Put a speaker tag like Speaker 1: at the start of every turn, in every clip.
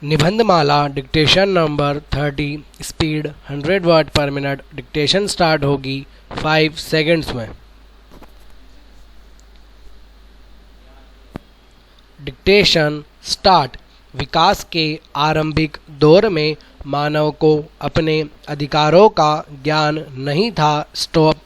Speaker 1: Nibandhmala dictation number 30 speed 100 word per minute. Dictation start होगी 5 seconds में। Dictation start. विकास के आरंभिक दौर में मानव को अपने अधिकारों का ज्ञान नहीं था। स्टॉप।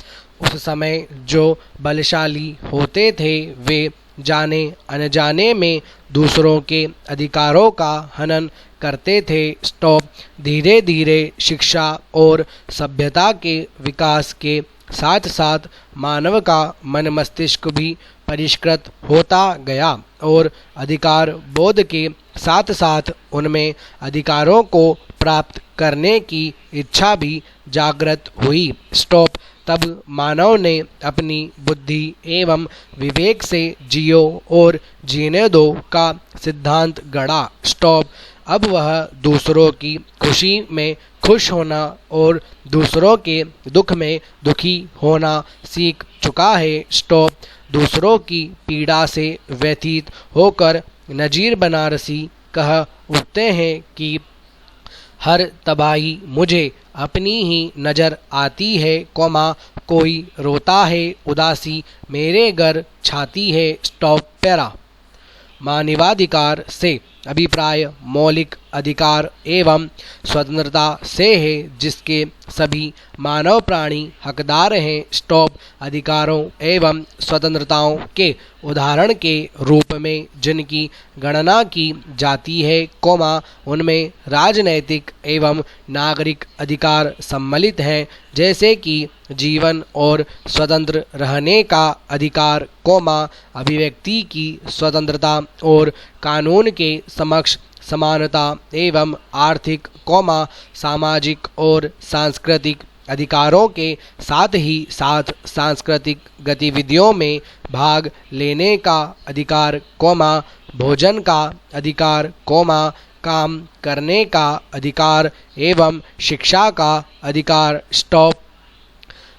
Speaker 1: उस समय जो बलशाली होते थे वे जाने अनजाने में दूसरों के अधिकारों का हनन करते थे। स्टॉप। धीरे धीरे शिक्षा और सभ्यता के विकास के साथ साथ मानव का मन मस्तिष्क भी परिष्कृत होता गया और अधिकार बोध के साथ साथ उनमें अधिकारों को प्राप्त करने की इच्छा भी जागृत हुई। स्टॉप। तब मानव ने अपनी बुद्धि एवं विवेक से जियो और जीने दो का सिद्धांत गढ़ा। स्टॉप। अब वह दूसरों की खुशी में खुश होना और दूसरों के दुख में दुखी होना सीख चुका है। स्टॉप। दूसरों की पीड़ा से व्यथित होकर नजीर बनारसी कह उठते हैं कि हर तबाही मुझे अपनी ही नज़र आती है, कोई रोता है उदासी मेरे घर छाती है। Stop para. मानवाधिकार से अभिप्राय मौलिक अधिकार एवं स्वतंत्रता से है जिसके सभी मानव प्राणी हकदार हैं। स्टॉप। अधिकारों एवं स्वतंत्रताओं के उदाहरण के रूप में जिनकी गणना की जाती है, उनमें राजनैतिक एवं नागरिक अधिकार सम्मिलित हैं, जैसे कि जीवन और स्वतंत्र रहने का अधिकार, अभिव्यक्ति की स्वतंत्रता और कानून के समक्ष समानता एवं आर्थिक, सामाजिक और सांस्कृतिक अधिकारों के साथ ही साथ सांस्कृतिक गतिविधियों में भाग लेने का अधिकार, भोजन का अधिकार, काम करने का अधिकार एवं शिक्षा का अधिकार। स्टॉप।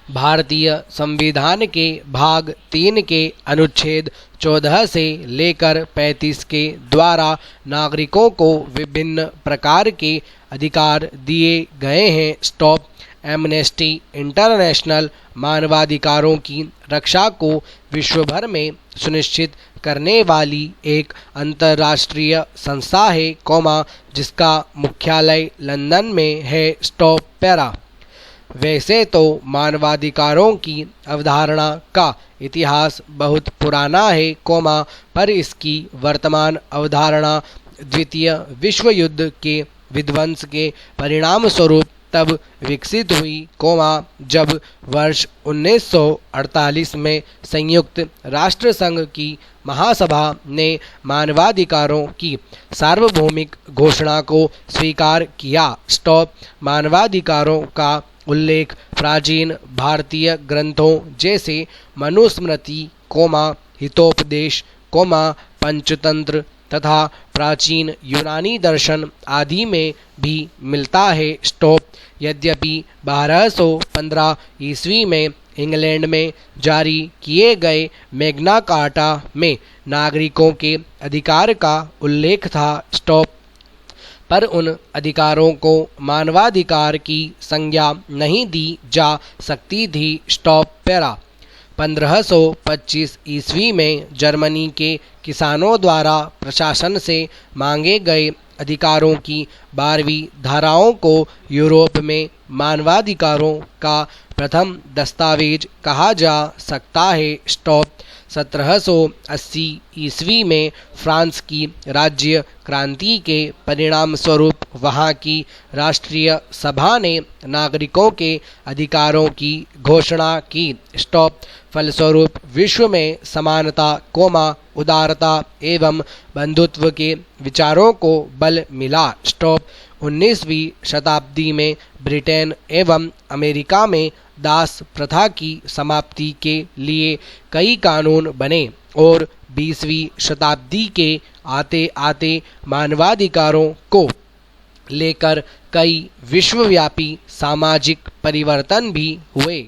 Speaker 1: भारतीय संविधान के भाग 3 के अनुच्छेद 14 से लेकर 35 के द्वारा नागरिकों को विभिन्न प्रकार के अधिकार दिए गए हैं। स्टॉप। एमनेस्टी इंटरनेशनल मानवाधिकारों की रक्षा को विश्व भर में सुनिश्चित करने वाली एक अंतर्राष्ट्रीय संस्था है, जिसका मुख्यालय लंदन में है। Stop para. वैसे तो मानवाधिकारों की अवधारणा का इतिहास बहुत पुराना है, पर इसकी वर्तमान अवधारणा द्वितीय विश्व युद्ध के विध्वंस के परिणाम स्वरूप तब विकसित हुई, जब वर्ष 1948 में संयुक्त राष्ट्र संघ की महासभा ने मानवाधिकारों की सार्वभौमिक घोषणा को स्वीकार किया। स्टॉप। मानवाधिकारों का उल्लेख प्राचीन भारतीय ग्रंथों जैसे मनुस्मृति, हितोपदेश, पंचतंत्र तथा प्राचीन यूनानी दर्शन आदि में भी मिलता है। स्टॉप। यद्यपि 1215 ईस्वी में इंग्लैंड में जारी किए गए मैग्ना कार्टा में नागरिकों के अधिकार का उल्लेख था। स्टॉप। पर उन अधिकारों को मानवाधिकार की संज्ञा नहीं दी जा सकती थी। Stop para. 1525 ईस्वी में जर्मनी के किसानों द्वारा प्रशासन से मांगे गए अधिकारों की 12वीं धाराओं को यूरोप में मानवाधिकारों का प्रथम दस्तावेज कहा जा सकता है। स्टॉप। 1780 ईस्वी में फ्रांस की राज्य क्रांति के परिणाम स्वरूप वहाँ की राष्ट्रीय सभा ने नागरिकों के अधिकारों की घोषणा की। स्टॉप। फलस्वरूप विश्व में समानता, उदारता एवं बंधुत्व के विचारों को बल मिला। स्टॉप। 19वीं शताब्दी में ब्रिटेन एवं अमेरिका में दास प्रथा की समाप्ति के लिए कई कानून बने और 20वीं शताब्दी के आते आते मानवाधिकारों को लेकर कई विश्वव्यापी सामाजिक परिवर्तन भी हुए,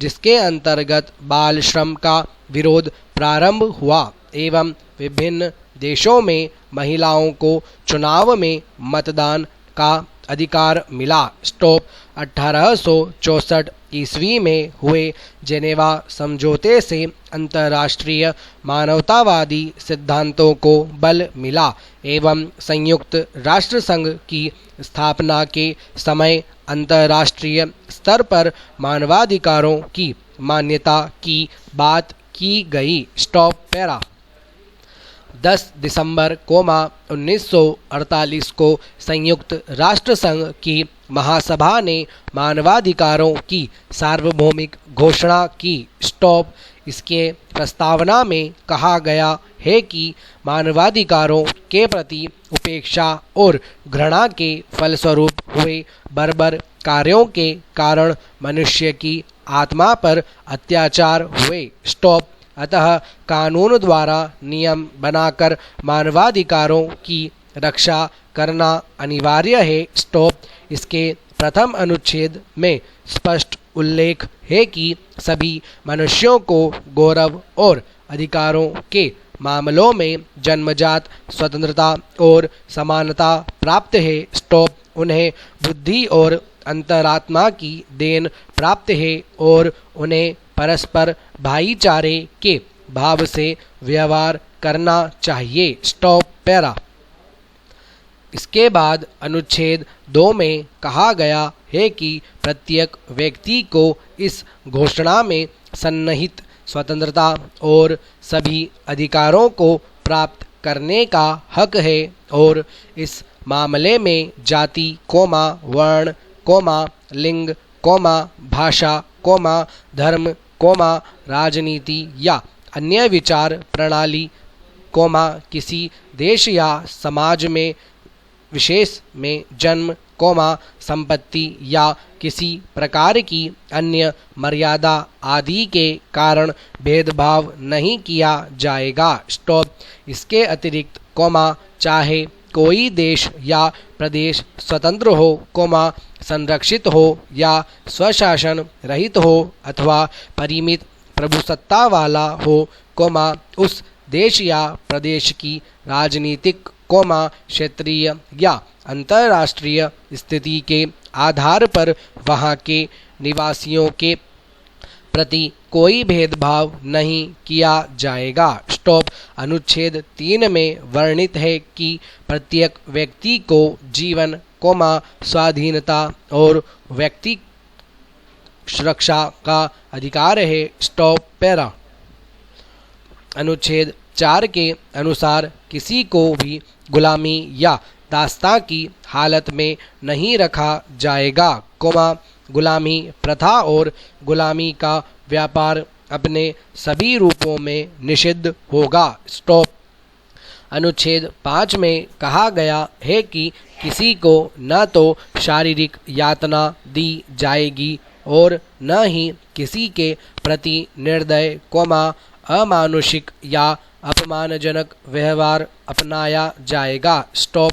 Speaker 1: जिसके अंतर्गत बाल श्रम का विरोध प्रारंभ हुआ एवं विभिन्न देशों में महिलाओं को चुनाव में मतदान का अधिकार मिला। स्टॉप 1864 ईस्वी में हुए जेनेवा समझौते से अंतर्राष्ट्रीय मानवतावादी सिद्धांतों को बल मिला एवं संयुक्त राष्ट्र संघ की स्थापना के समय अंतर्राष्ट्रीय स्तर पर मानवाधिकारों की मान्यता की बात की गई। स्टॉप पैरा 10 दिसंबर 1948 को संयुक्त राष्ट्र संघ की महासभा ने मानवाधिकारों की सार्वभौमिक घोषणा की। स्टॉप इसके प्रस्तावना में कहा गया है कि मानवाधिकारों के प्रति उपेक्षा और घृणा के फलस्वरूप हुए बर्बर कार्यों के कारण मनुष्य की आत्मा पर अत्याचार हुए। स्टॉप अतः कानून द्वारा नियम बनाकर मानवाधिकारों की रक्षा करना अनिवार्य है। स्टॉप इसके प्रथम अनुच्छेद में स्पष्ट उल्लेख है कि सभी मनुष्यों को गौरव और अधिकारों के मामलों में जन्मजात स्वतंत्रता और समानता प्राप्त है। स्टॉप उन्हें बुद्धि और अंतरात्मा की देन प्राप्त है और उन्हें परस्पर भाईचारे के भाव से व्यवहार करना चाहिए। स्टॉप पैरा इसके बाद अनुच्छेद 2 में कहा गया है कि प्रत्येक व्यक्ति को इस घोषणा में सन्निहित स्वतंत्रता और सभी अधिकारों को प्राप्त करने का हक है और इस मामले में जाति, वर्ण, लिंग, भाषा, धर्म, राजनीति या अन्य विचार प्रणाली, किसी देश या समाज में विशेष में जन्म, संपत्ति या किसी प्रकार की अन्य मर्यादा आदि के कारण भेदभाव नहीं किया जाएगा। स्टॉप इसके अतिरिक्त, चाहे कोई देश या प्रदेश स्वतंत्र हो, संरक्षित हो या स्वशासन रहित हो अथवा परिमित प्रभुसत्ता वाला हो, उस देश या प्रदेश की राजनीतिक, क्षेत्रीय या अंतर्राष्ट्रीय स्थिति के आधार पर वहाँ के निवासियों के प्रति कोई भेदभाव नहीं किया जाएगा। स्टॉप अनुच्छेद 3 में वर्णित है कि प्रत्येक व्यक्ति को जीवन, स्वाधीनता और व्यक्ति सुरक्षा का अधिकार है। स्टॉप पैरा अनुच्छेद 4 के अनुसार किसी को भी गुलामी या दास्तां की हालत में नहीं रखा जाएगा, गुलामी प्रथा और गुलामी का व्यापार अपने सभी रूपों में निषिद्ध होगा। स्टॉप अनुच्छेद 5 में कहा गया है कि किसी को न तो शारीरिक यातना दी जाएगी और न ही किसी के प्रति निर्दय, अमानुषिक या अपमानजनक व्यवहार अपनाया जाएगा। स्टॉप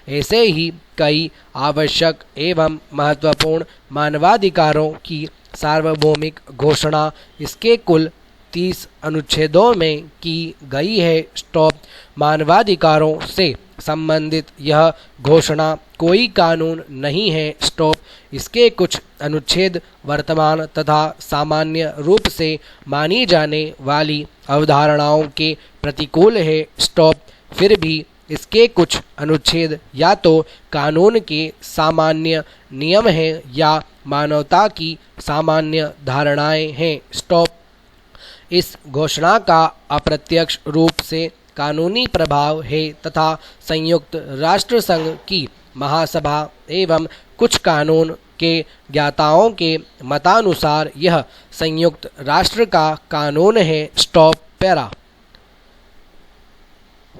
Speaker 1: ऐसे ही कई आवश्यक एवं महत्वपूर्ण मानवाधिकारों की सार्वभौमिक घोषणा इसके कुल 30 अनुच्छेदों में की गई है। स्टॉप मानवाधिकारों से संबंधित यह घोषणा कोई कानून नहीं है। स्टॉप इसके कुछ अनुच्छेद वर्तमान तथा सामान्य रूप से मानी जाने वाली अवधारणाओं के प्रतिकूल है। स्टॉप फिर भी इसके कुछ अनुच्छेद या तो कानून के सामान्य नियम हैं या मानवता की सामान्य धारणाएं हैं। स्टॉप इस घोषणा का अप्रत्यक्ष रूप से कानूनी प्रभाव है तथा संयुक्त राष्ट्र संघ की महासभा एवं कुछ कानून के ज्ञाताओं के मतानुसार यह संयुक्त राष्ट्र का कानून है। स्टॉप पैरा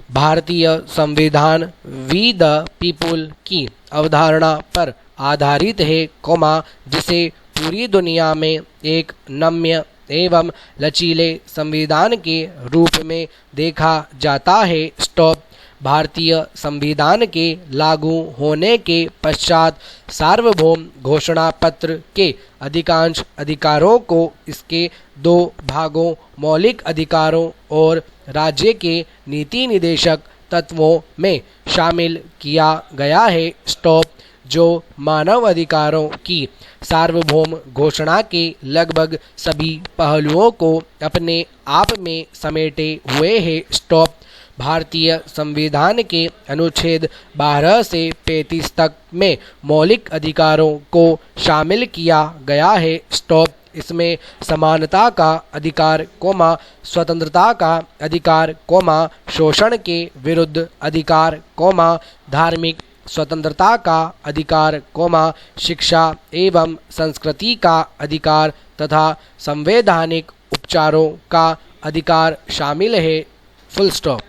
Speaker 1: भारतीय संविधान वी द पीपुल की अवधारणा पर आधारित है, जिसे पूरी दुनिया में एक नम्य एवं लचीले संविधान के रूप में देखा जाता है। स्टॉप भारतीय संविधान के लागू होने के पश्चात सार्वभौम घोषणा पत्र के अधिकांश अधिकारों को इसके 2 भागों मौलिक अधिकारों और राज्य के नीति निदेशक तत्वों में शामिल किया गया है। स्टॉप। जो मानव अधिकारों की सार्वभौम घोषणा के लगभग सभी पहलुओं को अपने आप में समेटे हुए है। स्टॉप। भारतीय संविधान के अनुच्छेद 12 से 35 तक में मौलिक अधिकारों को शामिल किया गया है। स्टॉप। इसमें समानता का अधिकार, स्वतंत्रता का अधिकार, शोषण के विरुद्ध अधिकार, धार्मिक स्वतंत्रता का अधिकार, शिक्षा एवं संस्कृति का अधिकार तथा संवैधानिक उपचारों का अधिकार शामिल है। Full stop.